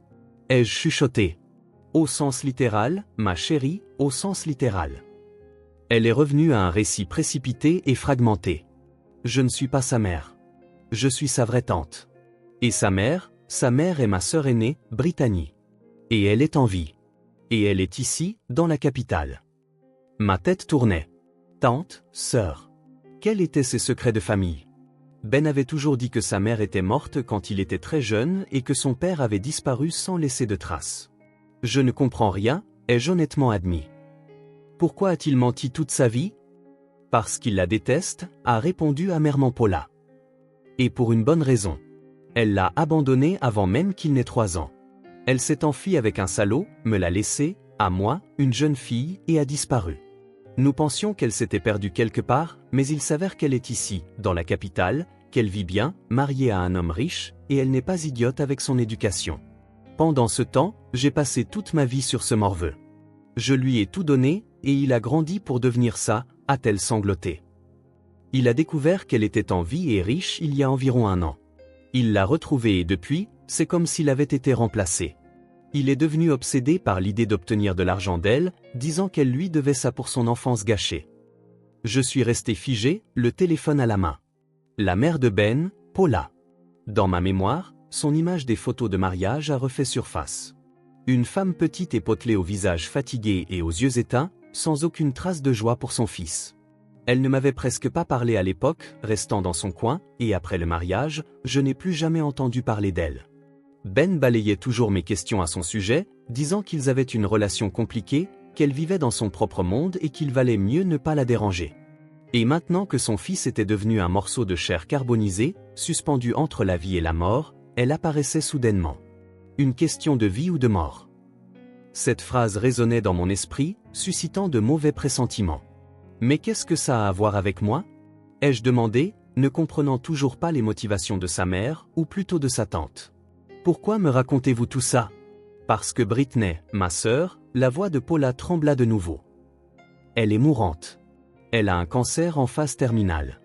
S1: ai-je chuchoté. « Au sens littéral, ma chérie, au sens littéral. » Elle est revenue à un récit précipité et fragmenté. « Je ne suis pas sa mère. Je suis sa vraie tante. Et sa mère est ma sœur aînée, Brittany. Et elle est en vie. Et elle est ici, dans la capitale. » Ma tête tournait. Tante, sœur. Quels étaient ses secrets de famille? Ben avait toujours dit que sa mère était morte quand il était très jeune et que son père avait disparu sans laisser de traces. Je ne comprends rien, ai-je honnêtement admis. Pourquoi a-t-il menti toute sa vie? Parce qu'il la déteste, a répondu amèrement Paula. Et pour une bonne raison. Elle l'a abandonné avant même qu'il n'ait 3 ans. Elle s'est enfuie avec un salaud, me l'a laissé, à moi, une jeune fille, et a disparu. Nous pensions qu'elle s'était perdue quelque part, mais il s'avère qu'elle est ici, dans la capitale, qu'elle vit bien, mariée à un homme riche, et elle n'est pas idiote avec son éducation. Pendant ce temps, j'ai passé toute ma vie sur ce morveux. Je lui ai tout donné, et il a grandi pour devenir ça, a-t-elle sangloté. Il a découvert qu'elle était en vie et riche il y a environ 1 an. Il l'a retrouvée et depuis, c'est comme s'il avait été remplacé. Il est devenu obsédé par l'idée d'obtenir de l'argent d'elle, disant qu'elle lui devait ça pour son enfance gâchée. Je suis resté figé, le téléphone à la main. La mère de Ben, Paula. Dans ma mémoire, son image des photos de mariage a refait surface. Une femme petite et potelée au visage fatigué et aux yeux éteints, sans aucune trace de joie pour son fils. Elle ne m'avait presque pas parlé à l'époque, restant dans son coin, et après le mariage, je n'ai plus jamais entendu parler d'elle. Ben balayait toujours mes questions à son sujet, disant qu'ils avaient une relation compliquée, qu'elle vivait dans son propre monde et qu'il valait mieux ne pas la déranger. Et maintenant que son fils était devenu un morceau de chair carbonisée, suspendu entre la vie et la mort, elle apparaissait soudainement. Une question de vie ou de mort. Cette phrase résonnait dans mon esprit, suscitant de mauvais pressentiments. Mais qu'est-ce que ça a à voir avec moi? Ai-je demandé, ne comprenant toujours pas les motivations de sa mère, ou plutôt de sa tante. Pourquoi me racontez-vous tout ça? Parce que Brittany, ma sœur, la voix de Paula trembla de nouveau. Elle est mourante. Elle a un cancer en phase terminale.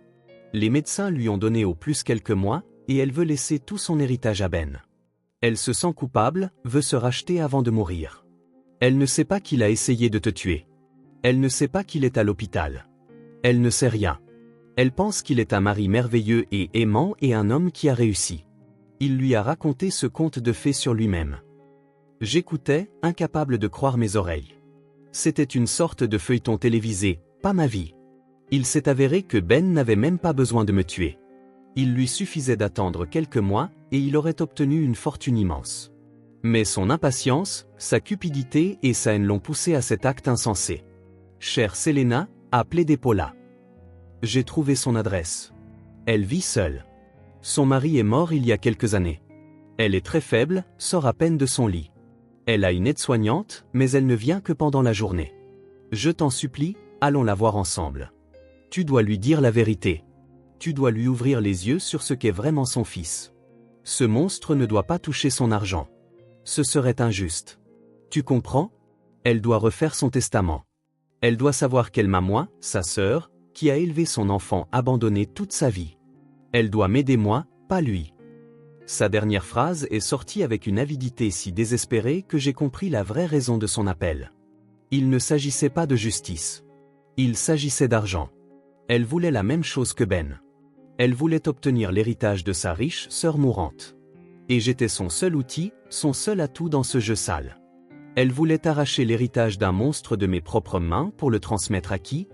S1: Les médecins lui ont donné au plus quelques mois, et elle veut laisser tout son héritage à Ben. Elle se sent coupable, veut se racheter avant de mourir. Elle ne sait pas qu'il a essayé de te tuer. Elle ne sait pas qu'il est à l'hôpital. Elle ne sait rien. Elle pense qu'il est un mari merveilleux et aimant et un homme qui a réussi. Il lui a raconté ce conte de fées sur lui-même. J'écoutais, incapable de croire mes oreilles. C'était une sorte de feuilleton télévisé, pas ma vie. Il s'est avéré que Ben n'avait même pas besoin de me tuer. Il lui suffisait d'attendre quelques mois, et il aurait obtenu une fortune immense. Mais son impatience, sa cupidité et sa haine l'ont poussé à cet acte insensé. Chère Selena, a plaidé Paula. J'ai trouvé son adresse. Elle vit seule. Son mari est mort il y a quelques années. Elle est très faible, sort à peine de son lit. Elle a une aide-soignante, mais elle ne vient que pendant la journée. Je t'en supplie, allons la voir ensemble. Tu dois lui dire la vérité. Tu dois lui ouvrir les yeux sur ce qu'est vraiment son fils. Ce monstre ne doit pas toucher son argent. Ce serait injuste. Tu comprends? Elle doit refaire son testament. Elle doit savoir qu'elle m'a moi, sa sœur, qui a élevé son enfant abandonné toute sa vie. Elle doit m'aider moi, pas lui. Sa dernière phrase est sortie avec une avidité si désespérée que j'ai compris la vraie raison de son appel. Il ne s'agissait pas de justice. Il s'agissait d'argent. Elle voulait la même chose que Ben. Elle voulait obtenir l'héritage de sa riche sœur mourante. Et j'étais son seul outil, son seul atout dans ce jeu sale. Elle voulait arracher l'héritage d'un monstre de mes propres mains pour le transmettre à qui?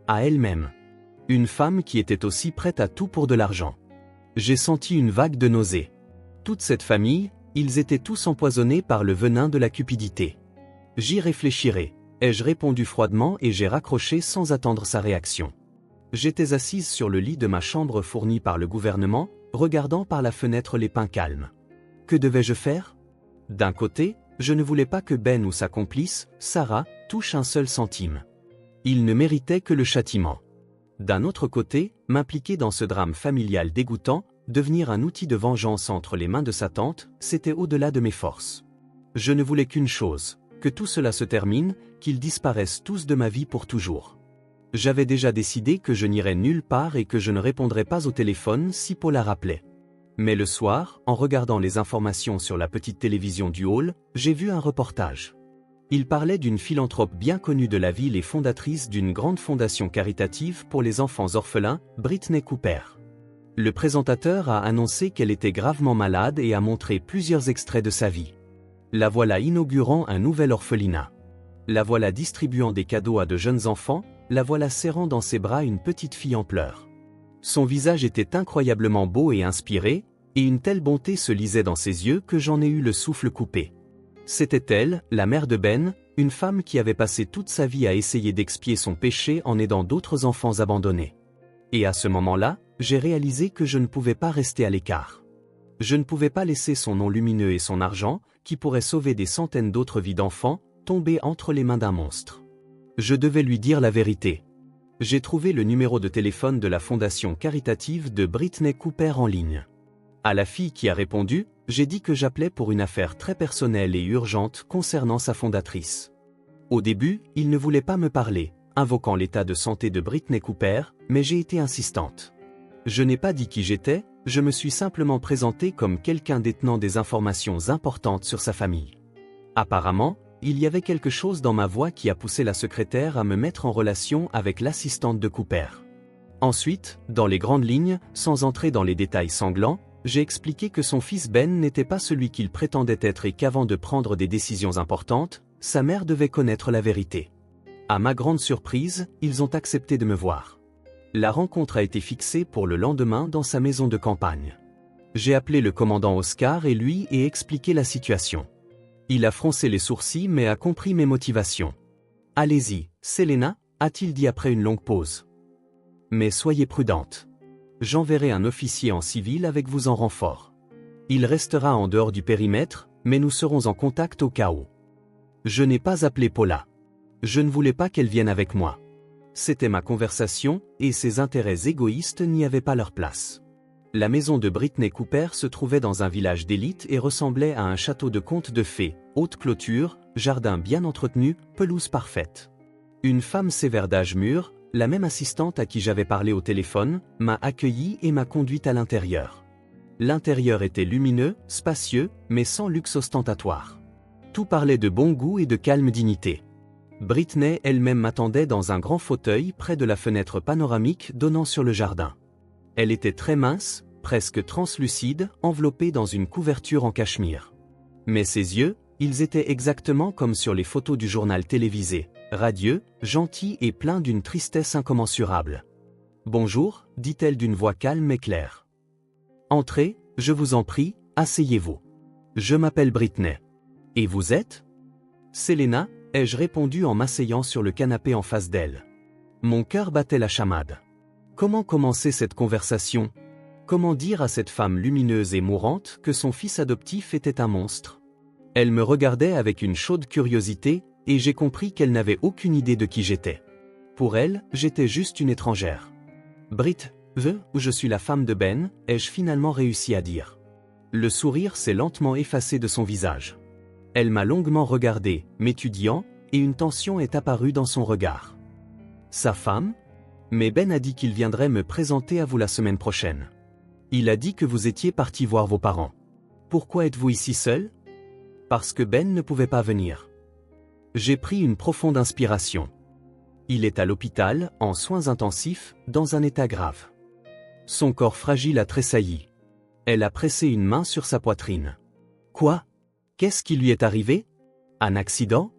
S1: À elle-même. Une femme qui était aussi prête à tout pour de l'argent. J'ai senti une vague de nausée. Toute cette famille, ils étaient tous empoisonnés par le venin de la cupidité. J'y réfléchirai, ai-je répondu froidement et j'ai raccroché sans attendre sa réaction. J'étais assise sur le lit de ma chambre fournie par le gouvernement, regardant par la fenêtre les pins calmes. Que devais-je faire? D'un côté, je ne voulais pas que Ben ou sa complice, Sarah, touche un seul centime. Il ne méritait que le châtiment. D'un autre côté, m'impliquer dans ce drame familial dégoûtant, devenir un outil de vengeance entre les mains de sa tante, c'était au-delà de mes forces. Je ne voulais qu'une chose, que tout cela se termine, qu'ils disparaissent tous de ma vie pour toujours. J'avais déjà décidé que je n'irais nulle part et que je ne répondrais pas au téléphone si Paula rappelait. Mais le soir, en regardant les informations sur la petite télévision du hall, j'ai vu un reportage. Il parlait d'une philanthrope bien connue de la ville et fondatrice d'une grande fondation caritative pour les enfants orphelins, Brittney Cooper. Le présentateur a annoncé qu'elle était gravement malade et a montré plusieurs extraits de sa vie. La voilà inaugurant un nouvel orphelinat. La voilà distribuant des cadeaux à de jeunes enfants, la voilà serrant dans ses bras une petite fille en pleurs. Son visage était incroyablement beau et inspiré, et une telle bonté se lisait dans ses yeux que j'en ai eu le souffle coupé. C'était elle, la mère de Ben, une femme qui avait passé toute sa vie à essayer d'expier son péché en aidant d'autres enfants abandonnés. Et à ce moment-là, j'ai réalisé que je ne pouvais pas rester à l'écart. Je ne pouvais pas laisser son nom lumineux et son argent, qui pourrait sauver des centaines d'autres vies d'enfants, tomber entre les mains d'un monstre. Je devais lui dire la vérité. J'ai trouvé le numéro de téléphone de la fondation caritative de Brittney Cooper en ligne. À la fille qui a répondu, j'ai dit que j'appelais pour une affaire très personnelle et urgente concernant sa fondatrice. Au début, il ne voulait pas me parler, invoquant l'état de santé de Brittney Cooper, mais j'ai été insistante. Je n'ai pas dit qui j'étais, je me suis simplement présenté comme quelqu'un détenant des informations importantes sur sa famille. Apparemment, il y avait quelque chose dans ma voix qui a poussé la secrétaire à me mettre en relation avec l'assistante de Cooper. Ensuite, dans les grandes lignes, sans entrer dans les détails sanglants, j'ai expliqué que son fils Ben n'était pas celui qu'il prétendait être et qu'avant de prendre des décisions importantes, sa mère devait connaître la vérité. À ma grande surprise, ils ont accepté de me voir. La rencontre a été fixée pour le lendemain dans sa maison de campagne. J'ai appelé le commandant Oscar et lui ai expliqué la situation. Il a froncé les sourcils mais a compris mes motivations. « Allez-y, Selena » a-t-il dit après une longue pause. « Mais soyez prudente. J'enverrai un officier en civil avec vous en renfort. Il restera en dehors du périmètre, mais nous serons en contact au cas où. » Je n'ai pas appelé Paula. Je ne voulais pas qu'elle vienne avec moi. C'était ma conversation, et ses intérêts égoïstes n'y avaient pas leur place. La maison de Brittney Cooper se trouvait dans un village d'élite et ressemblait à un château de contes de fées, haute clôture, jardin bien entretenu, pelouse parfaite. Une femme sévère d'âge mûr, la même assistante à qui j'avais parlé au téléphone, m'a accueilli et m'a conduite à l'intérieur. L'intérieur était lumineux, spacieux, mais sans luxe ostentatoire. Tout parlait de bon goût et de calme dignité. Brittney elle-même m'attendait dans un grand fauteuil près de la fenêtre panoramique donnant sur le jardin. Elle était très mince, presque translucide, enveloppée dans une couverture en cachemire. Mais ses yeux, ils étaient exactement comme sur les photos du journal télévisé, radieux, gentils et pleins d'une tristesse incommensurable. « Bonjour » dit-elle d'une voix calme et claire. « Entrez, je vous en prie, asseyez-vous. Je m'appelle Brittney. Et vous êtes » ? Selena, ai-je répondu en m'asseyant sur le canapé en face d'elle. Mon cœur battait la chamade. Comment commencer cette conversation? Comment dire à cette femme lumineuse et mourante que son fils adoptif était un monstre? Elle me regardait avec une chaude curiosité, et j'ai compris qu'elle n'avait aucune idée de qui j'étais. Pour elle, j'étais juste une étrangère. Britt, je suis la femme de Ben, ai-je finalement réussi à dire. Le sourire s'est lentement effacé de son visage. Elle m'a longuement regardé, m'étudiant, et une tension est apparue dans son regard. Sa femme? Mais Ben a dit qu'il viendrait me présenter à vous la semaine prochaine. Il a dit que vous étiez parti voir vos parents. Pourquoi êtes-vous ici seul? Parce que Ben ne pouvait pas venir. J'ai pris une profonde inspiration. Il est à l'hôpital, en soins intensifs, dans un état grave. Son corps fragile a tressailli. Elle a pressé une main sur sa poitrine. Quoi? Qu'est-ce qui lui est arrivé? Un accident?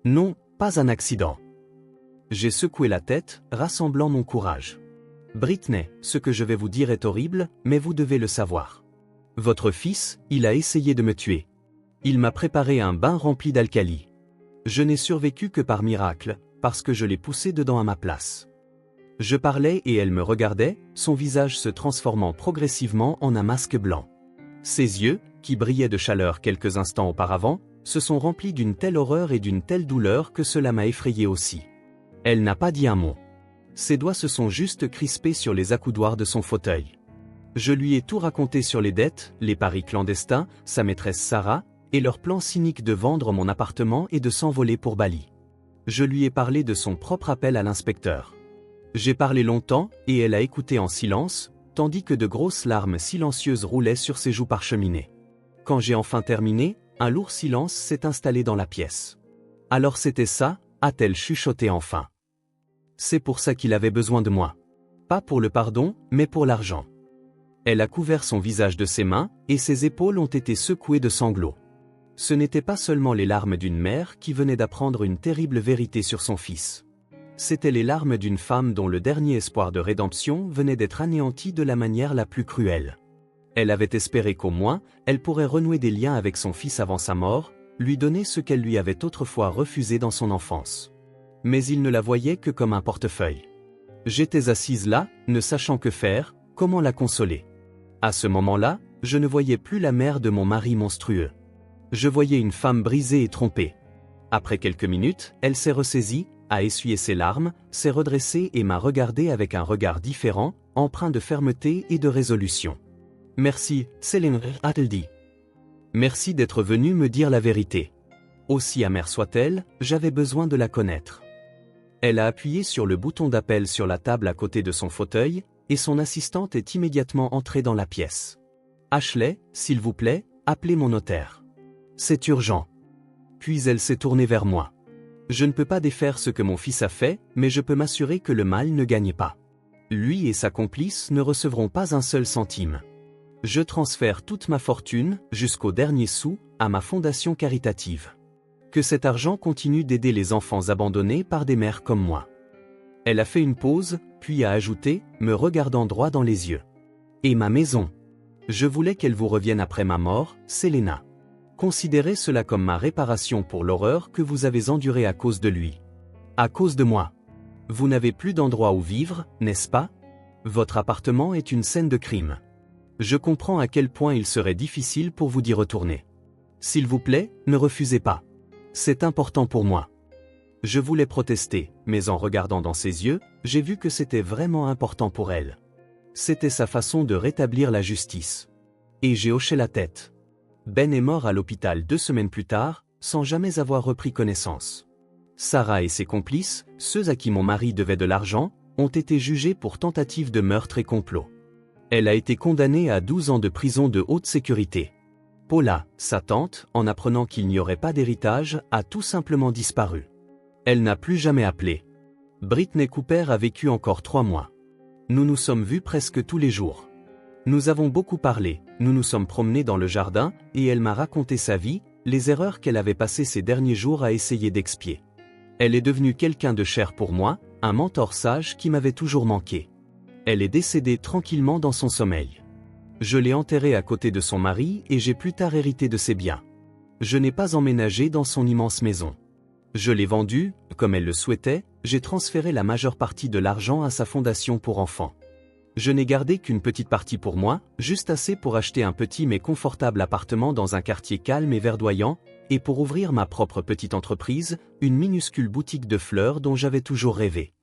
S1: Non, pas un accident. J'ai secoué la tête, rassemblant mon courage. Britney, ce que je vais vous dire est horrible, mais vous devez le savoir. Votre fils, il a essayé de me tuer. Il m'a préparé un bain rempli d'alcali. Je n'ai survécu que par miracle, parce que je l'ai poussé dedans à ma place. Je parlais et elle me regardait, son visage se transformant progressivement en un masque blanc. Ses yeux, qui brillaient de chaleur quelques instants auparavant, se sont remplis d'une telle horreur et d'une telle douleur que cela m'a effrayé aussi. Elle n'a pas dit un mot. Ses doigts se sont juste crispés sur les accoudoirs de son fauteuil. Je lui ai tout raconté sur les dettes, les paris clandestins, sa maîtresse Sarah, et leur plan cynique de vendre mon appartement et de s'envoler pour Bali. Je lui ai parlé de son propre appel à l'inspecteur. J'ai parlé longtemps, et elle a écouté en silence, tandis que de grosses larmes silencieuses roulaient sur ses joues parcheminées. Quand j'ai enfin terminé, un lourd silence s'est installé dans la pièce. Alors c'était ça, a-t-elle chuchoté enfin. C'est pour ça qu'il avait besoin de moi. Pas pour le pardon, mais pour l'argent. Elle a couvert son visage de ses mains, et ses épaules ont été secouées de sanglots. Ce n'étaient pas seulement les larmes d'une mère qui venait d'apprendre une terrible vérité sur son fils. C'étaient les larmes d'une femme dont le dernier espoir de rédemption venait d'être anéanti de la manière la plus cruelle. Elle avait espéré qu'au moins, elle pourrait renouer des liens avec son fils avant sa mort, lui donner ce qu'elle lui avait autrefois refusé dans son enfance. Mais il ne la voyait que comme un portefeuille. J'étais assise là, ne sachant que faire, comment la consoler. À ce moment-là, je ne voyais plus la mère de mon mari monstrueux. Je voyais une femme brisée et trompée. Après quelques minutes, elle s'est ressaisie, a essuyé ses larmes, s'est redressée et m'a regardé avec un regard différent, empreint de fermeté et de résolution. Merci, Céline, a-t-elle dit. Merci d'être venue me dire la vérité. Aussi amère soit-elle, j'avais besoin de la connaître. Elle a appuyé sur le bouton d'appel sur la table à côté de son fauteuil, et son assistante est immédiatement entrée dans la pièce. Ashley, s'il vous plaît, appelez mon notaire. C'est urgent. Puis elle s'est tournée vers moi. Je ne peux pas défaire ce que mon fils a fait, mais je peux m'assurer que le mal ne gagne pas. Lui et sa complice ne recevront pas un seul centime. Je transfère toute ma fortune, jusqu'au dernier sou, à ma fondation caritative. Que cet argent continue d'aider les enfants abandonnés par des mères comme moi. Elle a fait une pause, puis a ajouté, me regardant droit dans les yeux. Et ma maison. Je voulais qu'elle vous revienne après ma mort, Selena. Considérez cela comme ma réparation pour l'horreur que vous avez endurée à cause de lui. À cause de moi. Vous n'avez plus d'endroit où vivre, n'est-ce pas? Votre appartement est une scène de crime. Je comprends à quel point il serait difficile pour vous d'y retourner. S'il vous plaît, ne refusez pas. C'est important pour moi. Je voulais protester, mais en regardant dans ses yeux, j'ai vu que c'était vraiment important pour elle. C'était sa façon de rétablir la justice. Et j'ai hoché la tête. Ben est mort à l'hôpital 2 semaines plus tard, sans jamais avoir repris connaissance. Sarah et ses complices, ceux à qui mon mari devait de l'argent, ont été jugés pour tentative de meurtre et complot. Elle a été condamnée à 12 ans de prison de haute sécurité. Paula, sa tante, en apprenant qu'il n'y aurait pas d'héritage, a tout simplement disparu. Elle n'a plus jamais appelé. Britney Cooper a vécu encore 3 mois. Nous nous sommes vus presque tous les jours. Nous avons beaucoup parlé, nous nous sommes promenés dans le jardin, et elle m'a raconté sa vie, les erreurs qu'elle avait passées ces derniers jours à essayer d'expier. Elle est devenue quelqu'un de cher pour moi, un mentor sage qui m'avait toujours manqué. Elle est décédée tranquillement dans son sommeil. Je l'ai enterrée à côté de son mari et j'ai plus tard hérité de ses biens. Je n'ai pas emménagé dans son immense maison. Je l'ai vendue, comme elle le souhaitait, j'ai transféré la majeure partie de l'argent à sa fondation pour enfants. Je n'ai gardé qu'une petite partie pour moi, juste assez pour acheter un petit mais confortable appartement dans un quartier calme et verdoyant, et pour ouvrir ma propre petite entreprise, une minuscule boutique de fleurs dont j'avais toujours rêvé.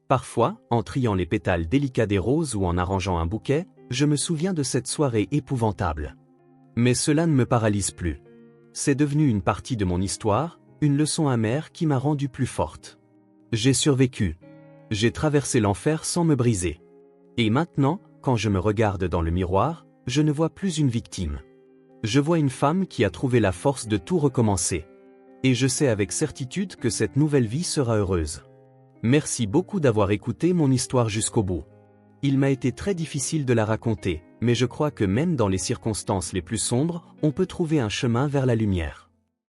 S1: Parfois, en triant les pétales délicats des roses ou en arrangeant un bouquet, je me souviens de cette soirée épouvantable. Mais cela ne me paralyse plus. C'est devenu une partie de mon histoire, une leçon amère qui m'a rendue plus forte. J'ai survécu. J'ai traversé l'enfer sans me briser. Et maintenant, quand je me regarde dans le miroir, je ne vois plus une victime. Je vois une femme qui a trouvé la force de tout recommencer. Et je sais avec certitude que cette nouvelle vie sera heureuse. Merci beaucoup d'avoir écouté mon histoire jusqu'au bout. Il m'a été très difficile de la raconter, mais je crois que même dans les circonstances les plus sombres, on peut trouver un chemin vers la lumière.